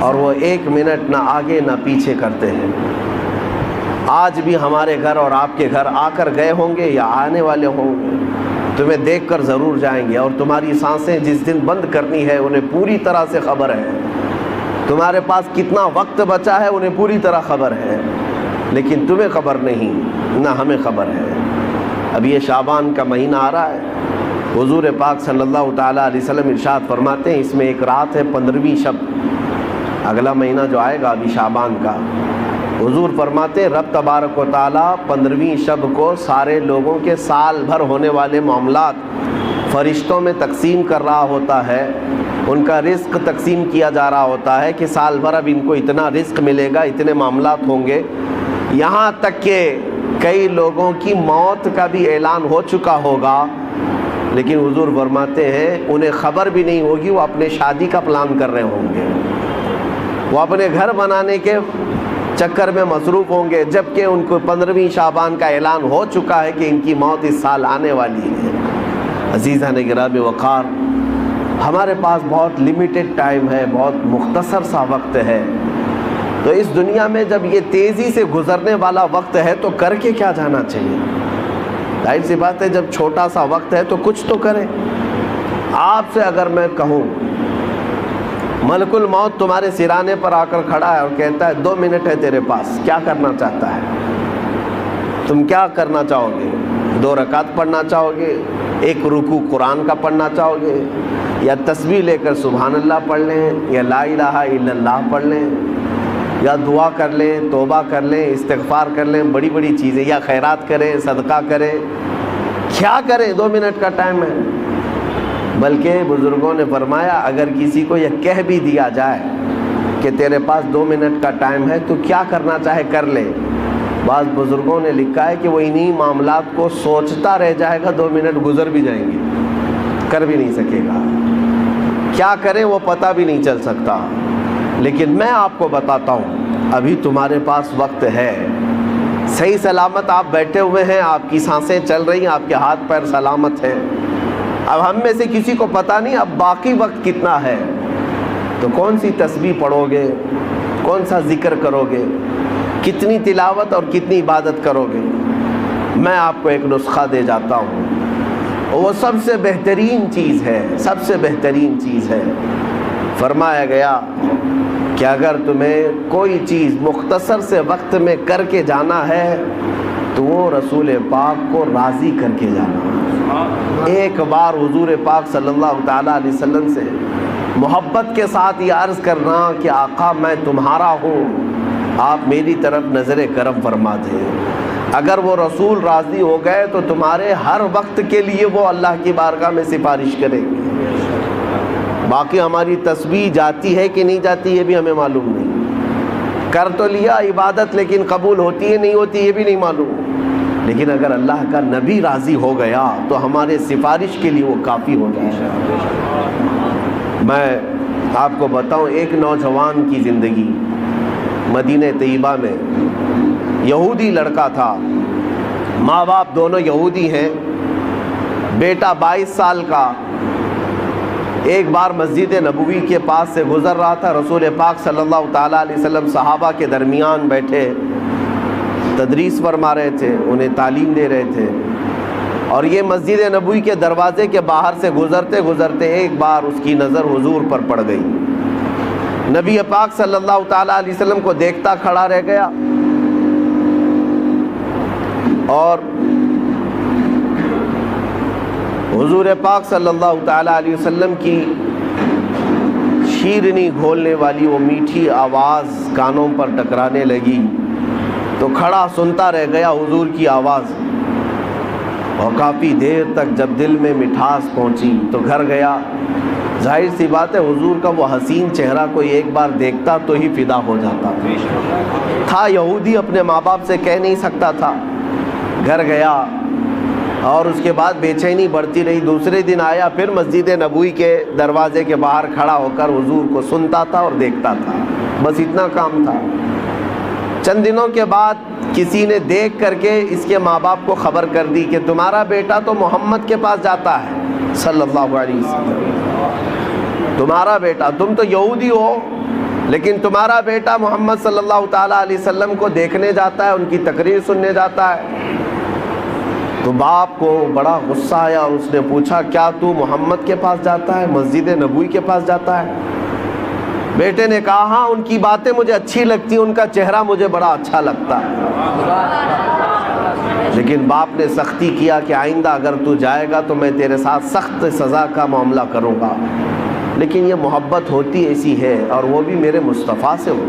اور وہ 1 منٹ نہ آگے نہ پیچھے کرتے ہیں۔ آج بھی ہمارے گھر اور آپ کے گھر آ کر گئے ہوں گے یا آنے والے ہوں گے، تمہیں دیکھ کر ضرور جائیں گے، اور تمہاری سانسیں جس دن بند کرنی ہے انہیں پوری طرح سے خبر ہے، تمہارے پاس کتنا وقت بچا ہے انہیں پوری طرح خبر ہے، لیکن تمہیں خبر نہیں، نہ ہمیں خبر ہے۔ اب یہ شعبان کا مہینہ آ رہا ہے، حضور پاک صلی اللہ تعالیٰ علیہ وسلم ارشاد فرماتے ہیں اس میں ایک رات ہے 15ویں شب، اگلا مہینہ جو آئے گا ابھی شعبان کا، حضور فرماتے ہیں رب تبارک و تعالیٰ 15ویں شب کو سارے لوگوں کے سال بھر ہونے والے معاملات فرشتوں میں تقسیم کر رہا ہوتا ہے، ان کا رزق تقسیم کیا جا رہا ہوتا ہے کہ سال بھر اب ان کو اتنا رزق ملے گا، اتنے معاملات ہوں گے، یہاں تک کہ کئی لوگوں کی موت کا بھی اعلان ہو چکا ہوگا، لیکن حضور فرماتے ہیں انہیں خبر بھی نہیں ہوگی، وہ اپنے شادی کا پلان کر رہے ہوں گے، وہ اپنے گھر بنانے کے چکر میں مصروف ہوں گے، جبکہ ان کو 15ویں شعبان کا اعلان ہو چکا ہے کہ ان کی موت اس سال آنے والی ہے۔ عزیزان گرام وقار، ہمارے پاس بہت لیمیٹڈ ٹائم ہے، بہت مختصر سا وقت ہے، تو اس دنیا میں جب یہ تیزی سے گزرنے والا وقت ہے تو کر کے کیا جانا چاہیے؟ ظاہر سی بات ہے جب چھوٹا سا وقت ہے تو کچھ تو کریں۔ آپ سے اگر میں کہوں ملک الموت تمہارے سرانے پر آ کر کھڑا ہے اور کہتا ہے 2 منٹ ہے تیرے پاس، کیا کرنا چاہتا ہے؟ تم کیا کرنا چاہو گے؟ 2 رکعت پڑھنا چاہو گے، 1 رکوع قرآن کا پڑھنا چاہو گے، یا تسبیح لے کر سبحان اللہ پڑھ لیں، یا لا الہ الا اللہ پڑھ لیں، یا دعا کر لیں، توبہ کر لیں، استغفار کر لیں، بڑی بڑی چیزیں، یا خیرات کریں، صدقہ کریں، کیا کریں؟ 2 منٹ کا ٹائم ہے۔ بلکہ بزرگوں نے فرمایا اگر کسی کو یہ کہہ بھی دیا جائے کہ تیرے پاس 2 منٹ کا ٹائم ہے تو کیا کرنا چاہے کر لے، بعض بزرگوں نے لکھا ہے کہ وہ انہی معاملات کو سوچتا رہ جائے گا، 2 منٹ گزر بھی جائیں گے، کر بھی نہیں سکے گا، کیا کریں وہ پتہ بھی نہیں چل سکتا۔ لیکن میں آپ کو بتاتا ہوں ابھی تمہارے پاس وقت ہے، صحیح سلامت آپ بیٹھے ہوئے ہیں، آپ کی سانسیں چل رہی ہیں، آپ کے ہاتھ پیر سلامت ہیں۔ اب ہم میں سے کسی کو پتہ نہیں اب باقی وقت کتنا ہے، تو کون سی تسبیح پڑھو گے، کون سا ذکر کرو گے، کتنی تلاوت اور کتنی عبادت کرو گے؟ میں آپ کو ایک نسخہ دے جاتا ہوں، وہ سب سے بہترین چیز ہے، سب سے بہترین چیز ہے۔ فرمایا گیا کہ اگر تمہیں کوئی چیز مختصر سے وقت میں کر کے جانا ہے تو وہ رسول پاک کو راضی کر کے جانا ہے۔ ایک بار حضور پاک صلی اللہ تعالیٰ علیہ وسلم سے محبت کے ساتھ یہ عرض کرنا کہ آقا میں تمہارا ہوں، آپ میری طرف نظر کرم فرما دیں۔ اگر وہ رسول راضی ہو گئے تو تمہارے ہر وقت کے لیے وہ اللہ کی بارگاہ میں سفارش کریں گے۔ باقی ہماری تسبیح جاتی ہے کہ نہیں جاتی یہ بھی ہمیں معلوم نہیں، کر تو لیا عبادت لیکن قبول ہوتی ہے نہیں ہوتی یہ بھی نہیں معلوم، لیکن اگر اللہ کا نبی راضی ہو گیا تو ہمارے سفارش کے لیے وہ کافی ہو جائے۔ میں آپ کو بتاؤں ایک نوجوان کی زندگی، مدینہ طیبہ میں یہودی لڑکا تھا، ماں باپ دونوں یہودی ہیں، بیٹا 22 سال کا، ایک بار مسجد نبوی کے پاس سے گزر رہا تھا، رسول پاک صلی اللہ تعالیٰ علیہ وسلم صحابہ کے درمیان بیٹھے تدریس فرما رہے تھے، انہیں تعلیم دے رہے تھے، اور یہ مسجد نبوی کے دروازے کے باہر سے گزرتے گزرتے ایک بار اس کی نظر حضور پر پڑ گئی، نبی پاک صلی اللہ تعالیٰ علیہ وسلم کو دیکھتا کھڑا رہ گیا، اور حضور پاک صلی اللہ تعالیٰ علیہ وسلم کی شیرنی گھولنے والی وہ میٹھی آواز کانوں پر ٹکرانے لگی تو کھڑا سنتا رہ گیا حضور کی آواز، اور کافی دیر تک جب دل میں مٹھاس پہنچی تو گھر گیا۔ ظاہر سی بات ہے حضور کا وہ حسین چہرہ کوئی ایک بار دیکھتا تو ہی فدا ہو جاتا تھا، یہودی اپنے ماں باپ سے کہہ نہیں سکتا تھا، گھر گیا اور اس کے بعد بے چینی بڑھتی رہی، دوسرے دن آیا پھر مسجد نبوی کے دروازے کے باہر کھڑا ہو کر حضور کو سنتا تھا اور دیکھتا تھا، بس اتنا کام تھا۔ چند دنوں کے بعد کسی نے دیکھ کر کے اس کے ماں باپ کو خبر کر دی کہ تمہارا بیٹا تو محمد کے پاس جاتا ہے صلی اللہ علیہ وسلم، تمہارا بیٹا، تم تو یہودی ہو لیکن تمہارا بیٹا محمد صلی اللہ تعالیٰ علیہ وسلم کو دیکھنے جاتا ہے، ان کی تقریر سننے جاتا ہے۔ تو باپ کو بڑا غصہ آیا اور اس نے پوچھا کیا تو محمد کے پاس جاتا ہے، مسجد نبوی کے پاس جاتا ہے؟ بیٹے نے کہا ہاں، ان کی باتیں مجھے اچھی لگتی ہیں، ان کا چہرہ مجھے بڑا اچھا لگتا ہے۔ لیکن باپ نے سختی کیا کہ آئندہ اگر تو جائے گا تو میں تیرے ساتھ سخت سزا کا معاملہ کروں گا، لیکن یہ محبت ہوتی ایسی ہے، اور وہ بھی میرے مصطفیٰ سے ہو۔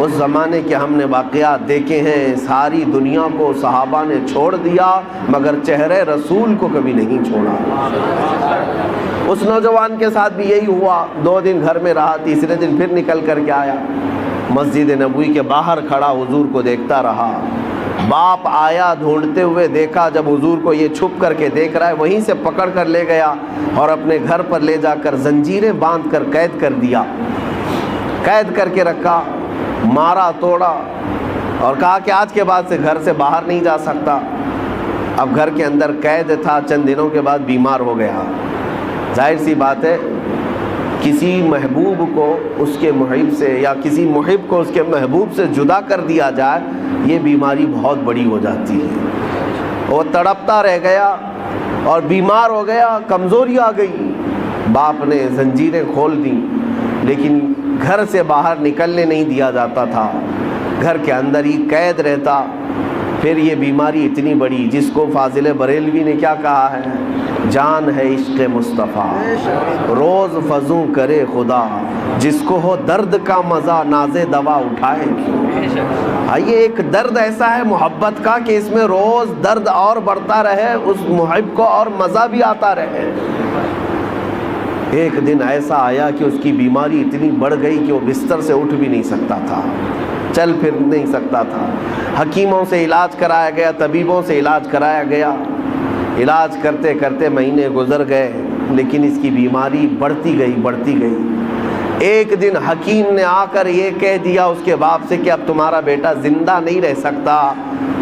اس زمانے کے ہم نے واقعات دیکھے ہیں، ساری دنیا کو صحابہ نے چھوڑ دیا مگر چہرے رسول کو کبھی نہیں چھوڑا۔ اس نوجوان کے ساتھ بھی یہی ہوا، 2 دن گھر میں رہا، تیسرے دن پھر نکل کر کے آیا، مسجد نبوی کے باہر کھڑا حضور کو دیکھتا رہا۔ باپ آیا ڈھونڈتے ہوئے، دیکھا جب حضور کو یہ چھپ کر کے دیکھ رہا ہے، وہیں سے پکڑ کر لے گیا اور اپنے گھر پر لے جا کر زنجیریں باندھ کر قید کر دیا، قید کر کے رکھا، مارا توڑا اور کہا کہ آج کے بعد سے گھر سے باہر نہیں جا سکتا۔ اب گھر کے اندر قید تھا، چند دنوں کے بعد بیمار ہو گیا۔ ظاہر سی بات ہے، کسی محبوب کو اس کے محب سے یا کسی محب کو اس کے محبوب سے جدا کر دیا جائے، یہ بیماری بہت بڑی ہو جاتی ہے۔ وہ تڑپتا رہ گیا اور بیمار ہو گیا، کمزوری آ گئی۔ باپ نے زنجیریں کھول دیں، لیکن گھر سے باہر نکلنے نہیں دیا جاتا تھا، گھر کے اندر ہی قید رہتا۔ پھر یہ بیماری اتنی بڑی جس کو فاضل بریلوی نے کیا کہا ہے، جان ہے عشق مصطفیٰ روز فزوں کرے خدا، جس کو ہو درد کا مزہ ناز دوا اٹھائے کیوں۔ یہ ایک درد ایسا ہے محبت کا کہ اس میں روز درد اور بڑھتا رہے، اس محب کو اور مزہ بھی آتا رہے۔ ایک دن ایسا آیا کہ اس کی بیماری اتنی بڑھ گئی کہ وہ بستر سے اٹھ بھی نہیں سکتا تھا، چل پھر نہیں سکتا تھا۔ حکیموں سے علاج کرایا گیا، طبیبوں سے علاج کرایا گیا، علاج کرتے کرتے مہینے گزر گئے، لیکن اس کی بیماری بڑھتی گئی۔ ایک دن حکیم نے آ کر یہ کہہ دیا اس کے باپ سے کہ اب تمہارا بیٹا زندہ نہیں رہ سکتا،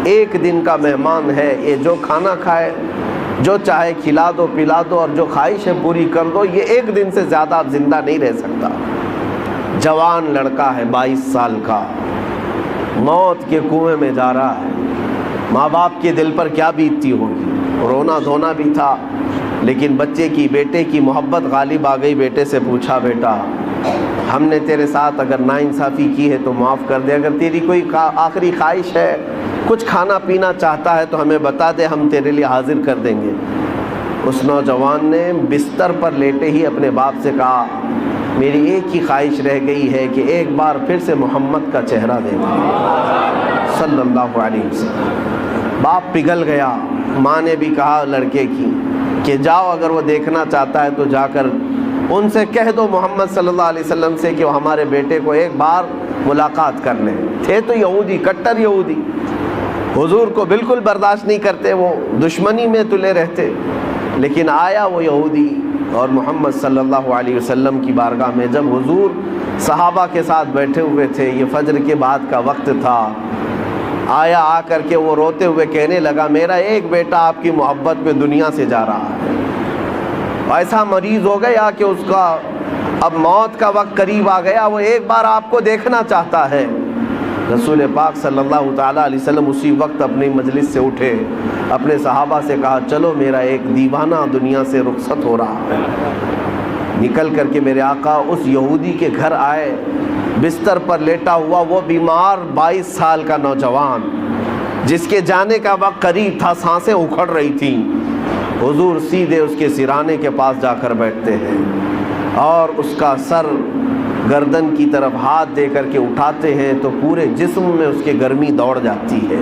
ایک دن کا مہمان ہے، یہ جو کھانا کھائے، جو چاہے کھلا دو پلا دو اور جو خواہش ہے پوری کر دو، یہ ایک دن سے زیادہ اب زندہ نہیں رہ سکتا۔ جوان لڑکا ہے، 22 سال کا، موت کے کنویں میں جا رہا ہے۔ ماں باپ کے دل پر کیا بیتتی ہوگی، رونا دھونا بھی تھا، لیکن بچے کی، بیٹے کی محبت غالب آ گئی۔ بیٹے سے پوچھا بیٹا ہم نے تیرے ساتھ اگر ناانصافی کی ہے تو معاف کر دے، اگر تیری کوئی آخری خواہش ہے، کچھ کھانا پینا چاہتا ہے تو ہمیں بتا دے، ہم تیرے لیے حاضر کر دیں گے۔ اس نوجوان نے بستر پر لیٹے ہی اپنے باپ سے کہا میری ایک ہی خواہش رہ گئی ہے کہ ایک بار پھر سے محمد کا چہرہ دیکھیں صلی اللہ علیہ وسلم۔ باپ پگھل گیا۔ ماں نے بھی کہا لڑکے کی کہ جاؤ، اگر وہ دیکھنا چاہتا ہے تو جا کر ان سے کہہ دو محمد صلی اللہ علیہ وسلم سے کہ وہ ہمارے بیٹے کو ایک بار ملاقات کر لیں۔ تھے تو یہودی، کٹر یہودی، حضور کو بالکل برداشت نہیں کرتے، وہ دشمنی میں تلے رہتے، لیکن آیا وہ یہودی اور محمد صلی اللہ علیہ وسلم کی بارگاہ میں جب حضور صحابہ کے ساتھ بیٹھے ہوئے تھے، یہ فجر کے بعد کا وقت تھا، آیا، آ کر کے وہ روتے ہوئے کہنے لگا میرا ایک بیٹا آپ کی محبت میں دنیا سے جا رہا ہے، ایسا مریض ہو گیا کہ اس کا اب موت کا وقت قریب آ گیا، وہ ایک بار آپ کو دیکھنا چاہتا ہے۔ رسول پاک صلی اللہ تعالیٰ علیہ وسلم اسی وقت اپنی مجلس سے اٹھے، اپنے صحابہ سے کہا چلو میرا ایک دیوانہ دنیا سے رخصت ہو رہا ہے۔ نکل کر کے میرے آقا اس یہودی کے گھر آئے، بستر پر لیٹا ہوا وہ بیمار 22 سال کا نوجوان جس کے جانے کا وقت قریب تھا، سانسیں اکھڑ رہی تھیں۔ حضور سیدھے اس کے سرانے کے پاس جا کر بیٹھتے ہیں اور اس کا سر گردن کی طرف ہاتھ دے کر کے اٹھاتے ہیں تو پورے جسم میں اس کے گرمی دوڑ جاتی ہے۔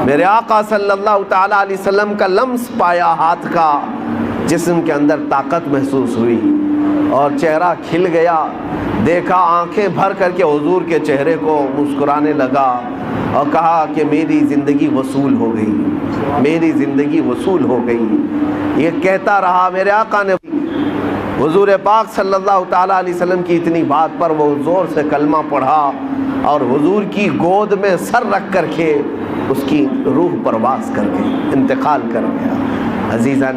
میرے آقا صلی اللہ تعالیٰ علیہ وسلم کا لمس پایا ہاتھ کا، جسم کے اندر طاقت محسوس ہوئی اور چہرہ کھل گیا۔ دیکھا، آنکھیں بھر کر کے حضور کے چہرے کو مسکرانے لگا اور کہا کہ میری زندگی وصول ہو گئی، میری زندگی وصول ہو گئی۔ یہ کہتا رہا، میرے آقا نے حضور پاک صلی اللہ تعالیٰ علیہ وسلم کی اتنی بات پر وہ زور سے کلمہ پڑھا اور حضور کی گود میں سر رکھ کر کے اس کی روح پرواز کر گئی، انتقال کر گیا۔ عزیزان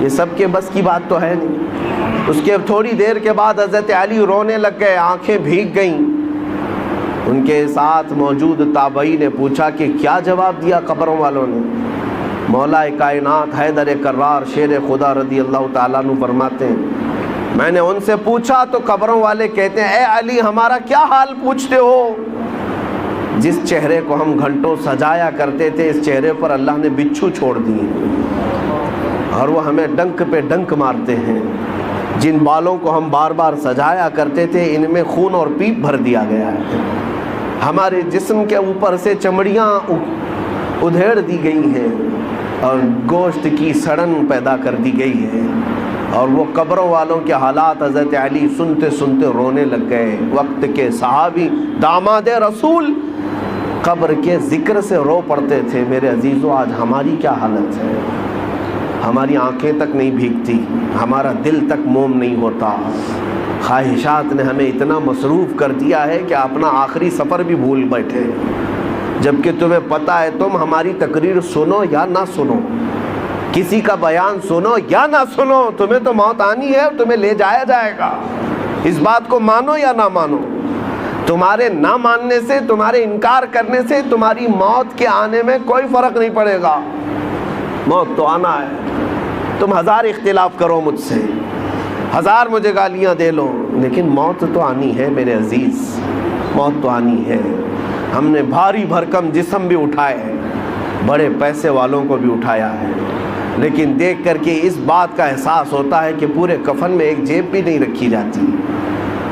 یہ سب کے بس کی بات تو ہے نہیں۔ اس کے تھوڑی دیر کے بعد حضرت علی رونے لگ گئے، آنکھیں بھیگ گئیں۔ ان کے ساتھ موجود تابعی نے پوچھا کہ کیا جواب دیا قبروں والوں نے؟ مولا کائنات حیدر کرار شیر خدا رضی اللہ تعالیٰ عنہ فرماتے ہیں میں نے ان سے پوچھا تو قبروں والے کہتے ہیں اے علی ہمارا کیا حال پوچھتے ہو؟ جس چہرے کو ہم گھنٹوں سجایا کرتے تھے اس چہرے پر اللہ نے بچھو چھوڑ دیے اور وہ ہمیں ڈنک پہ ڈنک مارتے ہیں۔ جن بالوں کو ہم بار بار سجایا کرتے تھے ان میں خون اور پیپ بھر دیا گیا ہے۔ ہمارے جسم کے اوپر سے چمڑیاں ادھیڑ دی گئی ہیں اور گوشت کی سڑن پیدا کر دی گئی ہے۔ اور وہ قبروں والوں کے حالات حضرت علی سنتے سنتے رونے لگ گئے۔ وقت کے صحابی داماد رسول قبر کے ذکر سے رو پڑتے تھے۔ میرے عزیزو آج ہماری کیا حالت ہے؟ ہماری آنکھیں تک نہیں بھیگتی، ہمارا دل تک موم نہیں ہوتا۔ خواہشات نے ہمیں اتنا مصروف کر دیا ہے کہ اپنا آخری سفر بھی بھول بیٹھے، جبکہ تمہیں پتہ ہے تم ہماری تقریر سنو یا نہ سنو، کسی کا بیان سنو یا نہ سنو، تمہیں تو موت آنی ہے اور تمہیں لے جایا جائے گا۔ اس بات کو مانو یا نہ مانو، تمہارے نہ ماننے سے، تمہارے انکار کرنے سے تمہاری موت کے آنے میں کوئی فرق نہیں پڑے گا۔ موت تو آنا ہے، تم ہزار اختلاف کرو مجھ سے، ہزار مجھے گالیاں دے لو، لیکن موت تو آنی ہے میرے عزیز، موت تو آنی ہے۔ ہم نے بھاری بھرکم جسم بھی اٹھائے ہیں، بڑے پیسے والوں کو بھی اٹھایا ہے، لیکن دیکھ کر کے اس بات کا احساس ہوتا ہے کہ پورے کفن میں ایک جیب بھی نہیں رکھی جاتی،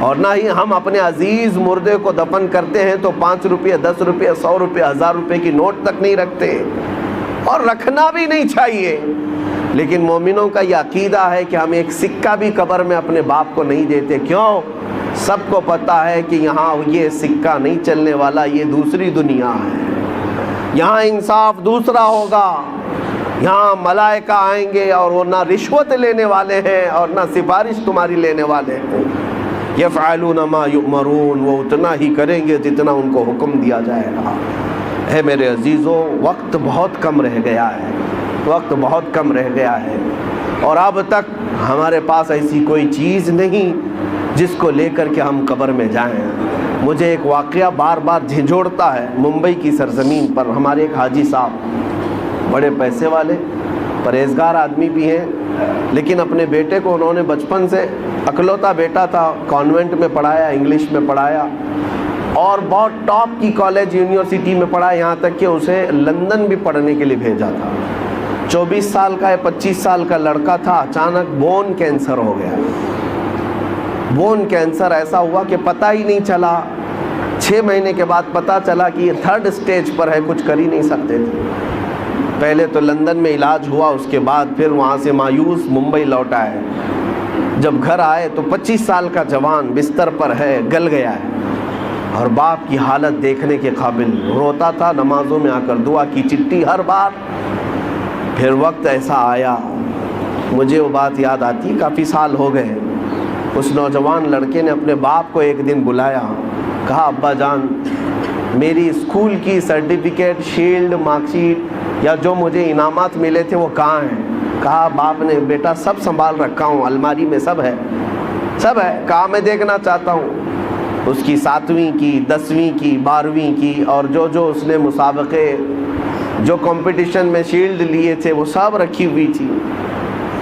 اور نہ ہی ہم اپنے عزیز مردے کو دفن کرتے ہیں تو 5 روپے 10 روپے 100 روپے 1000 روپے کی نوٹ تک نہیں رکھتے، اور رکھنا بھی نہیں چاہیے۔ لیکن مومنوں کا یہ عقیدہ ہے کہ ہم ایک سکہ بھی قبر میں اپنے باپ کو نہیں دیتے۔ کیوں؟ سب کو پتہ ہے کہ یہاں یہ سکہ نہیں چلنے والا، یہ دوسری دنیا ہے، یہاں انصاف دوسرا ہوگا، یہاں ملائکہ آئیں گے اور وہ نہ رشوت لینے والے ہیں اور نہ سفارش تمہاری لینے والے ہیں۔ یفعلون ما یؤمرون، وہ اتنا ہی کریں گے جتنا ان کو حکم دیا جائے گا۔ اے میرے عزیزو وقت بہت کم رہ گیا ہے، وقت بہت کم رہ گیا ہے، اور اب تک ہمارے پاس ایسی کوئی چیز نہیں جس کو لے کر کے ہم قبر میں جائیں۔ مجھے ایک واقعہ بار بار جھنجھوڑتا ہے۔ ممبئی کی سرزمین پر ہمارے ایک حاجی صاحب، بڑے پیسے والے، پرہیزگار آدمی بھی ہیں، لیکن اپنے بیٹے کو انہوں نے بچپن سے، اکلوتا بیٹا تھا، کانوینٹ میں پڑھایا، انگلش میں پڑھایا اور بہت ٹاپ کی کالج یونیورسٹی میں پڑھا، یہاں تک کہ اسے لندن بھی پڑھنے کے لیے بھیجا تھا۔ 24 سال کا یا 25 سال کا لڑکا تھا، اچانک بون کینسر ہو گیا۔ بون کینسر ایسا ہوا کہ پتہ ہی نہیں چلا، 6 مہینے کے بعد پتہ چلا کہ یہ 3rd سٹیج پر ہے، کچھ کر ہی نہیں سکتے تھے۔ پہلے تو لندن میں علاج ہوا، اس کے بعد پھر وہاں سے مایوس ممبئی لوٹ آئے۔ جب گھر آئے تو 25 سال کا جوان بستر پر ہے، گل گیا ہے، اور باپ کی حالت دیکھنے کے قابل، روتا تھا، نمازوں میں آ کر دعا کی چٹھی ہر بار۔ پھر وقت ایسا آیا، مجھے وہ بات یاد آتی، کافی سال ہو گئے، اس نوجوان لڑکے نے اپنے باپ کو ایک دن بلایا، کہا ابا جان میری اسکول کی سرٹیفکیٹ، شیلڈ، مارک شیٹ یا جو مجھے انعامات ملے تھے وہ کہاں ہیں؟ کہا باپ نے بیٹا سب سنبھال رکھا ہوں، الماری میں سب ہے، سب ہے۔ کہا میں دیکھنا چاہتا ہوں۔ اس کی 7ویں کی، 10ویں کی، 12ویں کی اور جو اس نے مسابقے، جو کمپٹیشن میں شیلڈ لیے تھے وہ سب رکھی ہوئی تھی۔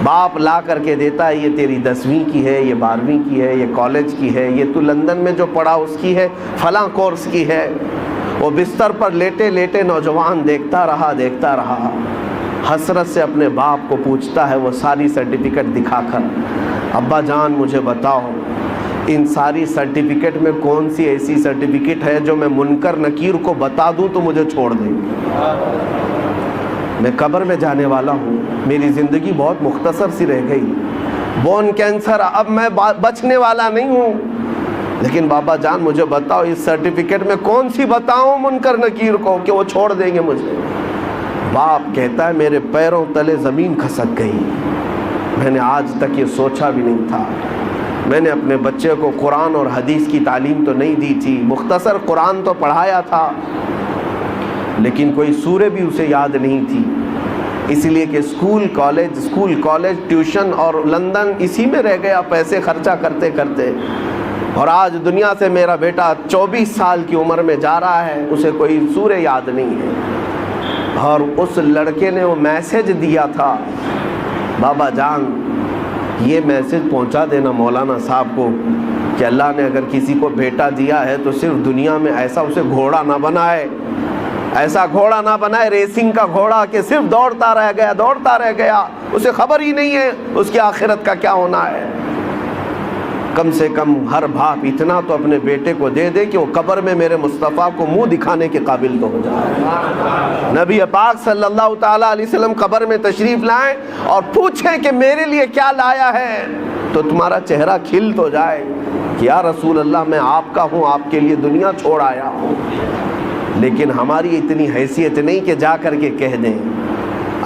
باپ لا کر کے دیتا ہے، یہ تیری 10ویں کی ہے، یہ 12ویں کی ہے، یہ کالج کی ہے، یہ تو لندن میں جو پڑھا اس کی ہے، فلاں کورس کی ہے۔ وہ بستر پر لیٹے لیٹے نوجوان دیکھتا رہا، حسرت سے اپنے باپ کو پوچھتا ہے وہ ساری سرٹیفکیٹ دکھا کر، ابا جان مجھے بتاؤ ان ساری سرٹیفکیٹ میں کون سی ایسی سرٹیفکیٹ ہے جو میں منکر نکیر کو بتا دوں تو مجھے چھوڑ دیں؟ میں قبر میں جانے والا ہوں، میری زندگی بہت مختصر سی رہ گئی، بون کینسر، اب میں بچنے والا نہیں ہوں، لیکن بابا جان مجھے بتاؤ اس سرٹیفکیٹ میں کون سی بتاؤں منکر نکیر کو کہ وہ چھوڑ دیں گے مجھے؟ باپ کہتا ہے میرے پیروں تلے زمین کھسک گئی، میں نے آج تک یہ سوچا بھی نہیں تھا۔ میں نے اپنے بچے کو قرآن اور حدیث کی تعلیم تو نہیں دی تھی، مختصر قرآن تو پڑھایا تھا، لیکن کوئی سورہ بھی اسے یاد نہیں تھی۔ اس لیے کہ اسکول کالج ٹیوشن اور لندن اسی میں رہ گیا پیسے خرچہ کرتے کرتے. اور آج دنیا سے میرا بیٹا 24 سال کی عمر میں جا رہا ہے, اسے کوئی سورہ یاد نہیں ہے. اور اس لڑکے نے وہ میسج دیا تھا, بابا جان یہ میسج پہنچا دینا مولانا صاحب کو کہ اللہ نے اگر کسی کو بیٹا دیا ہے تو صرف دنیا میں ایسا اسے گھوڑا نہ بنائے, ایسا گھوڑا نہ بنائے ریسنگ کا گھوڑا کہ صرف دوڑتا رہ گیا, اسے خبر ہی نہیں ہے اس کی آخرت کا کیا ہونا ہے. کم سے کم ہر باپ اتنا تو اپنے بیٹے کو دے دے کہ وہ قبر میں میرے مصطفیٰ کو منہ دکھانے کے قابل تو ہو جائے. نبی پاک صلی اللہ تعالیٰ علیہ وسلم قبر میں تشریف لائیں اور پوچھیں کہ میرے لیے کیا لایا ہے, تو تمہارا چہرہ کھل تو جائے کہ یا رسول اللہ میں آپ کا ہوں, آپ کے لیے دنیا چھوڑ آیا ہوں. لیکن ہماری اتنی حیثیت نہیں کہ جا کر کے کہہ دیں.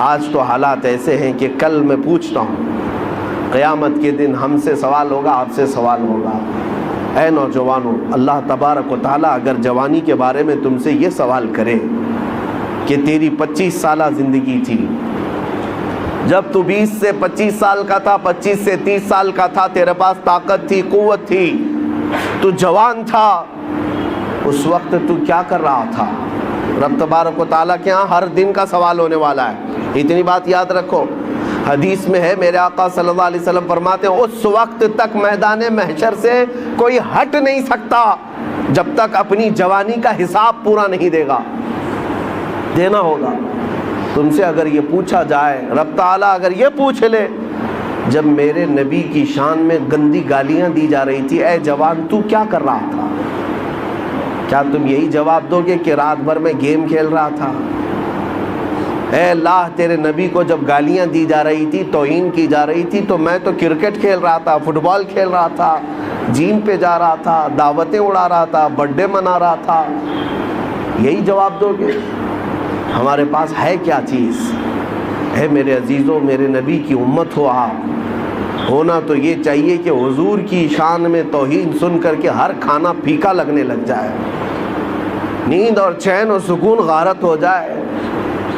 آج تو حالات ایسے ہیں کہ کل میں پوچھتا ہوں, قیامت کے دن ہم سے سوال ہوگا, آپ سے سوال ہوگا. اے نوجوانوں, اللہ تبارک و تعالیٰ اگر جوانی کے بارے میں تم سے یہ سوال کرے کہ تیری 25 سالہ زندگی تھی, جب تو 20 سے 25 سال کا تھا, 25 سے 30 سال کا تھا, تیرے پاس طاقت تھی, قوت تھی, تو جوان تھا, اس وقت تو کیا کر رہا تھا؟ رب تبارک و تعالیٰ کے ہاں ہر دن کا سوال ہونے والا ہے. اتنی بات یاد رکھو, حدیث میں ہے میرے آقا صلی اللہ علیہ وسلم فرماتے ہیں اس وقت تک میدان محشر سے کوئی ہٹ نہیں سکتا جب تک اپنی جوانی کا حساب پورا نہیں دے گا. دینا ہوگا. تم سے اگر یہ پوچھا جائے, رب تعالیٰ اگر یہ پوچھ لے, جب میرے نبی کی شان میں گندی گالیاں دی جا رہی تھی, اے جوان تو کیا کر رہا تھا؟ کیا تم یہی جواب دو گے کہ رات بھر میں گیم کھیل رہا تھا؟ اے اللہ تیرے نبی کو جب گالیاں دی جا رہی تھی, توہین کی جا رہی تھی, تو میں تو کرکٹ کھیل رہا تھا, فٹ بال کھیل رہا تھا, جیم پہ جا رہا تھا, دعوتیں اڑا رہا تھا, برتھ ڈے منا رہا تھا. یہی جواب دو گے؟ ہمارے پاس ہے کیا چیز؟ ہے میرے عزیزوں, میرے نبی کی امت ہو آپ, ہونا تو یہ چاہیے کہ حضور کی شان میں توہین سن کر کے ہر کھانا پھیکا لگنے لگ جائے, نیند اور چین اور سکون غارت ہو جائے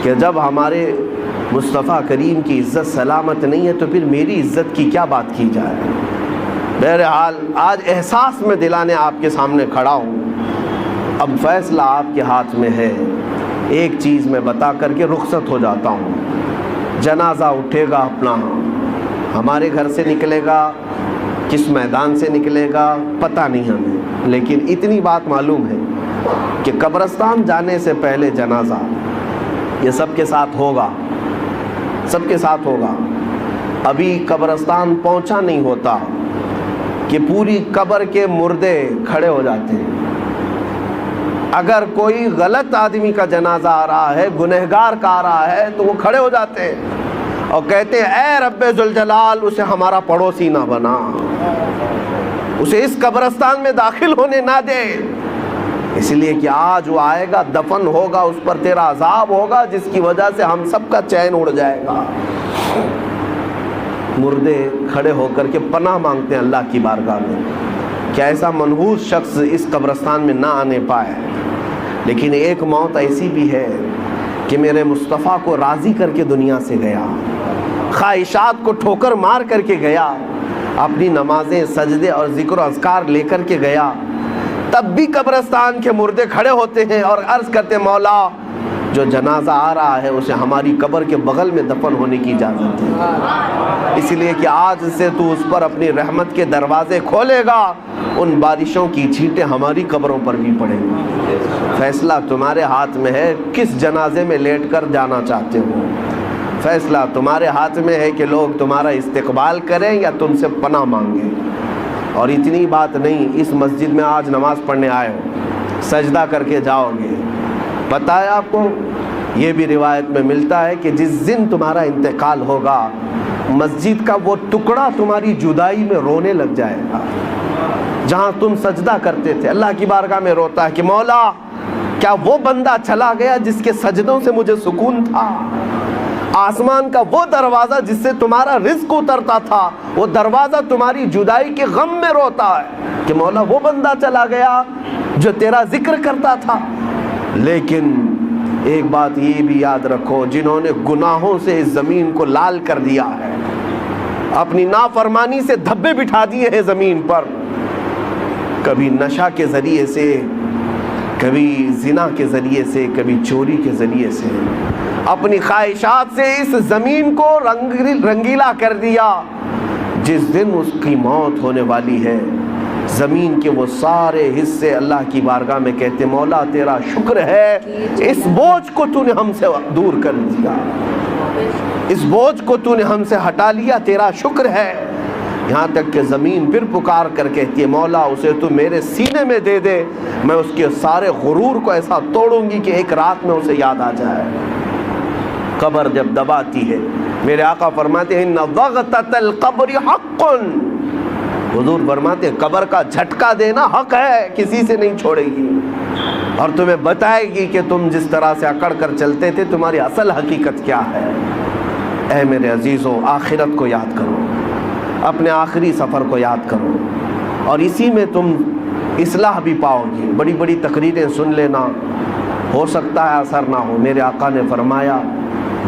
کہ جب ہمارے مصطفیٰ کریم کی عزت سلامت نہیں ہے تو پھر میری عزت کی کیا بات کی جائے. بہرحال آج احساس میں دلانے آپ کے سامنے کھڑا ہوں. اب فیصلہ آپ کے ہاتھ میں ہے. ایک چیز میں بتا کر کے رخصت ہو جاتا ہوں. جنازہ اٹھے گا اپنا, ہمارے گھر سے نکلے گا, کس میدان سے نکلے گا پتہ نہیں ہمیں, لیکن اتنی بات معلوم ہے کہ قبرستان جانے سے پہلے جنازہ یہ سب کے ساتھ ہوگا, سب کے ساتھ ہوگا. ابھی قبرستان پہنچا نہیں ہوتا کہ پوری قبر کے مردے کھڑے ہو جاتے ہیں. اگر کوئی غلط آدمی کا جنازہ آ رہا ہے, گنہگار کا آ رہا ہے, تو وہ کھڑے ہو جاتے ہیں اور کہتے ہیں اے رب ذوالجلال اسے ہمارا پڑوسی نہ بنا, اسے اس قبرستان میں داخل ہونے نہ دے, اس لیے کہ آج وہ آئے گا, دفن ہوگا, اس پر تیرا عذاب ہوگا, جس کی وجہ سے ہم سب کا چین اڑ جائے گا. مردے کھڑے ہو کر کے پناہ مانگتے ہیں اللہ کی بارگاہ میں کہ ایسا منحوس شخص اس قبرستان میں نہ آنے پائے. لیکن ایک موت ایسی بھی ہے کہ میرے مصطفیٰ کو راضی کر کے دنیا سے گیا, خواہشات کو ٹھوکر مار کر کے گیا, اپنی نمازیں, سجدے اور ذکر و اذکار لے کر کے گیا. تب بھی قبرستان کے مردے کھڑے ہوتے ہیں اور عرض کرتے ہیں مولا جو جنازہ آ رہا ہے اسے ہماری قبر کے بغل میں دفن ہونے کی اجازت ہے, اس لیے کہ آج سے تو اس پر اپنی رحمت کے دروازے کھولے گا, ان بارشوں کی چھینٹیں ہماری قبروں پر بھی پڑیں گی. فیصلہ تمہارے ہاتھ میں ہے, کس جنازے میں لیٹ کر جانا چاہتے ہو. فیصلہ تمہارے ہاتھ میں ہے کہ لوگ تمہارا استقبال کریں یا تم سے پناہ مانگیں. اور اتنی بات نہیں, اس مسجد میں آج نماز پڑھنے آئے ہو, سجدہ کر کے جاؤ گے. پتہ ہے آپ کو, یہ بھی روایت میں ملتا ہے کہ جس دن تمہارا انتقال ہوگا, مسجد کا وہ ٹکڑا تمہاری جدائی میں رونے لگ جائے گا. جہاں تم سجدہ کرتے تھے اللہ کی بارگاہ میں روتا ہے کہ مولا کیا وہ بندہ چلا گیا جس کے سجدوں سے مجھے سکون تھا. آسمان کا وہ دروازہ جس سے تمہارا رزق اترتا تھا, وہ دروازہ تمہاری جدائی کے غم میں روتا ہے کہ مولا وہ بندہ چلا گیا جو تیرا ذکر کرتا تھا. لیکن ایک بات یہ بھی یاد رکھو، جنہوں نے گناہوں سے اس زمین کو لال کر دیا ہے، اپنی نافرمانی سے دھبے بٹھا دیے ہیں زمین پر، کبھی نشہ کے ذریعے سے، کبھی زنا کے ذریعے سے، کبھی چوری کے ذریعے سے، اپنی خواہشات سے اس زمین کو رنگیلا کر دیا، جس دن اس کی موت ہونے والی ہے، زمین کے وہ سارے حصے اللہ کی بارگاہ میں کہتے مولا تیرا شکر ہے، اس بوجھ کو تو نے ہم سے دور کر دیا، اس بوجھ کو تو نے ہم سے ہٹا لیا، تیرا شکر ہے۔ یہاں تک کہ زمین پھر پکار کر کہتی ہے مولا اسے تو میرے سینے میں دے دے، میں اس کے سارے غرور کو ایسا توڑوں گی کہ ایک رات میں اسے یاد آ جائے۔ قبر جب دباتی ہے، میرے آقا فرماتے ہیں ان ضغطۃ القبر حق، حضور فرماتے ہیں قبر کا جھٹکا دینا حق ہے، کسی سے نہیں چھوڑے گی، اور تمہیں بتائے گی کہ تم جس طرح سے اکڑ کر چلتے تھے تمہاری اصل حقیقت کیا ہے۔ اے میرے عزیزوں، آخرت کو یاد کرو، اپنے آخری سفر کو یاد کرو، اور اسی میں تم اصلاح بھی پاؤ گی۔ بڑی بڑی تقریریں سن لینا، ہو سکتا ہے اثر نہ ہو۔ میرے آقا نے فرمایا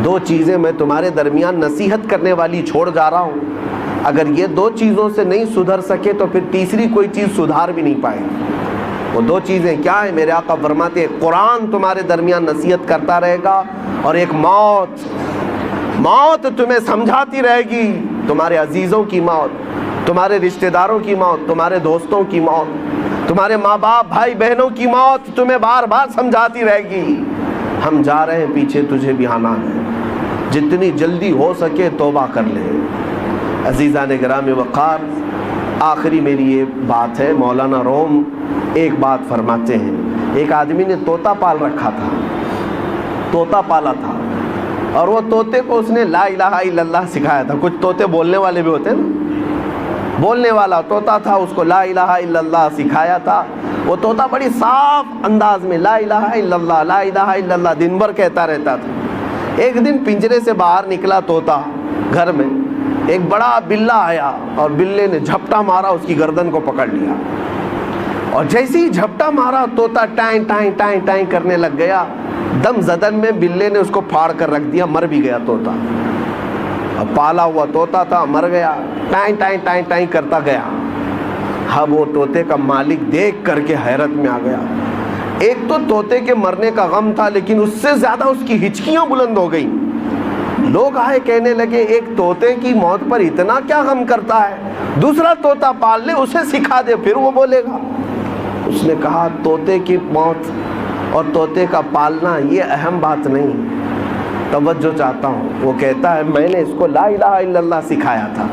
دو چیزیں میں تمہارے درمیان نصیحت کرنے والی چھوڑ جا رہا ہوں، اگر یہ دو چیزوں سے نہیں سدھر سکے تو پھر تیسری کوئی چیز سدھار بھی نہیں پائے گی۔ وہ دو چیزیں کیا ہیں؟ میرے آقا فرماتے ہیں قرآن تمہارے درمیان نصیحت کرتا رہے گا، اور ایک موت تمہیں سمجھاتی رہے گی، تمہارے عزیزوں کی موت، تمہارے رشتہ داروں کی موت، تمہارے دوستوں کی موت، تمہارے ماں باپ بھائی بہنوں کی موت تمہیں بار بار سمجھاتی رہے گی۔ ہم جا رہے ہیں، پیچھے تجھے بھی آنا ہے، جتنی جلدی ہو سکے توبہ کر لے۔ عزیزان گرامی وقار، آخری میری یہ بات ہے، مولانا روم ایک بات فرماتے ہیں، ایک آدمی نے طوطا پال رکھا تھا، طوطا پالا تھا، اور وہ طوطے کو اس نے لا الہ الا اللہ سکھایا تھا۔ کچھ طوطے بولنے والے بھی ہوتے ہیں نا، بولنے والا طوطا تھا، اس کو لا الہ الا اللہ سکھایا تھا۔ وہ طوطا بڑی صاف انداز میں لا الہ الا اللہ لا الہ الا اللہ دن بھر کہتا رہتا تھا۔ ایک دن پنجرے سے باہر نکلا طوطا، گھر میں ایک بڑا بلہ آیا، اور بلے نے جھپٹا مارا، اس کی گردن کو پکڑ لیا، اور جیسے ہی جھپٹا مارا طوطا ٹائیں ٹائیں ٹائیں ٹائیں کرنے لگ گیا۔ دم زدن میں بلے نے اس کو پھاڑ کر رکھ دیا، مر بھی گیا طوطا۔ اب پالا ہوا طوطا تھا، مر گیا، ٹائیں ٹائیں ٹائیں ٹائیں کرتا گیا۔ اب وہ طوطے کا مالک دیکھ کر کے حیرت میں آ گیا۔ ایک تو طوطے کے مرنے کا غم تھا، لیکن اس سے زیادہ اس کی ہچکیاں بلند ہو گئیں۔ لوگ آئے کہنے لگے ایک طوطے کی موت پر اتنا کیا غم کرتا ہے، دوسرا طوطا پال لے، اسے سکھا دے، پھر وہ بولے گا۔ اس نے کہا طوطے کی موت اور طوطے کا پالنا یہ اہم بات نہیں، توجہ چاہتا ہوں۔ وہ کہتا ہے میں نے اس کو لا الہ الا اللہ سکھایا تھا،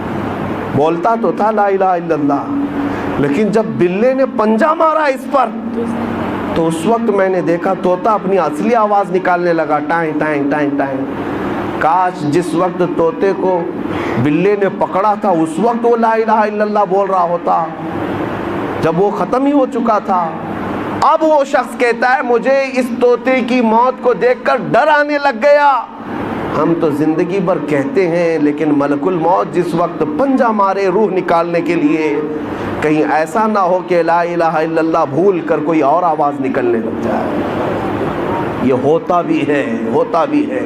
بولتا تو تھا لا الہ الا اللہ، لیکن جب بلے نے پنجہ مارا اس پر تو اس وقت میں نے دیکھا طوطا اپنی اصلی آواز نکالنے لگا، ٹائیں ٹائیں ٹائیں ٹائیں۔ کاش جس وقت طوطے کو بلے نے پکڑا تھا اس وقت وہ لا الہ الا اللہ بول رہا ہوتا، جب وہ ختم ہی ہو چکا تھا۔ اب وہ شخص کہتا ہے مجھے اس طوطے کی موت کو دیکھ کر ڈر آنے لگ گیا۔ ہم تو زندگی بھر کہتے ہیں، لیکن ملک الموت جس وقت پنجہ مارے روح نکالنے کے لیے، کہیں ایسا نہ ہو کہ لا الہ الا اللہ بھول کر کوئی اور آواز نکلنے لگ جائے۔ یہ ہوتا بھی ہے۔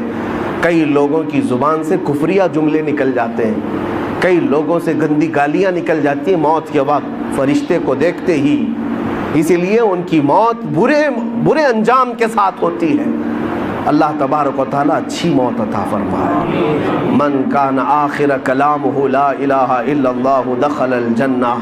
کئی لوگوں کی زبان سے کفریہ جملے نکل جاتے ہیں، کئی لوگوں سے گندی گالیاں نکل جاتی ہیں موت کے وقت فرشتے کو دیکھتے ہی، اسی لیے ان کی موت برے انجام کے ساتھ ہوتی ہے۔ اللہ تبارک و تعالیٰ اچھی موت عطا فرمائے۔ من کان آخر کلامہ لا الہ الا اللہ دخل الجنہ،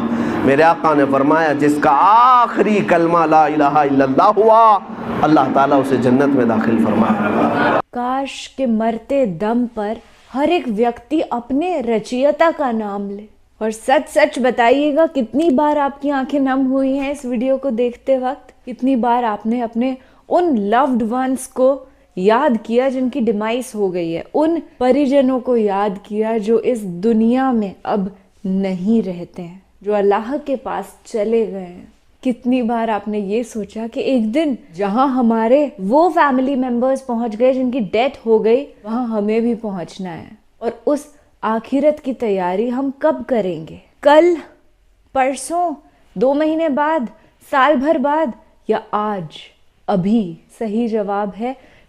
میرے آقا نے فرمایا جس کا آخری کلمہ لا الہ الا اللہ ہوا، اللہ تعالیٰ اسے جنت میں داخل فرمائے۔ کاش کہ مرتے دم پر ہر ایک ویکتی اپنے رچیتا کا نام لے، اور سچ بتائیے گا کتنی بار آپ کی آنکھیں نم ہوئی ہیں اس ویڈیو کو دیکھتے وقت، کتنی بار آپ نے اپنے ان لوڈ ونس کو یاد کیا جن کی ڈیمائس ہو گئی ہے، ان پریجنوں کو یاد کیا جو اس دنیا میں اب نہیں رہتے ہیں، جو اللہ کے پاس چلے گئے ہیں۔ کتنی بار آپ نے یہ سوچا کہ ایک دن جہاں ہمارے وہ فیملی ممبرز پہنچ گئے جن کی ڈیتھ ہو گئی، وہاں ہمیں بھی پہنچنا ہے، اور اس آخرت کی تیاری ہم کب کریں گے؟ کل، پرسوں، 2 مہینے بعد، سال بھر بعد، یا آج؟ ابھی؟ صحیح جواب ہے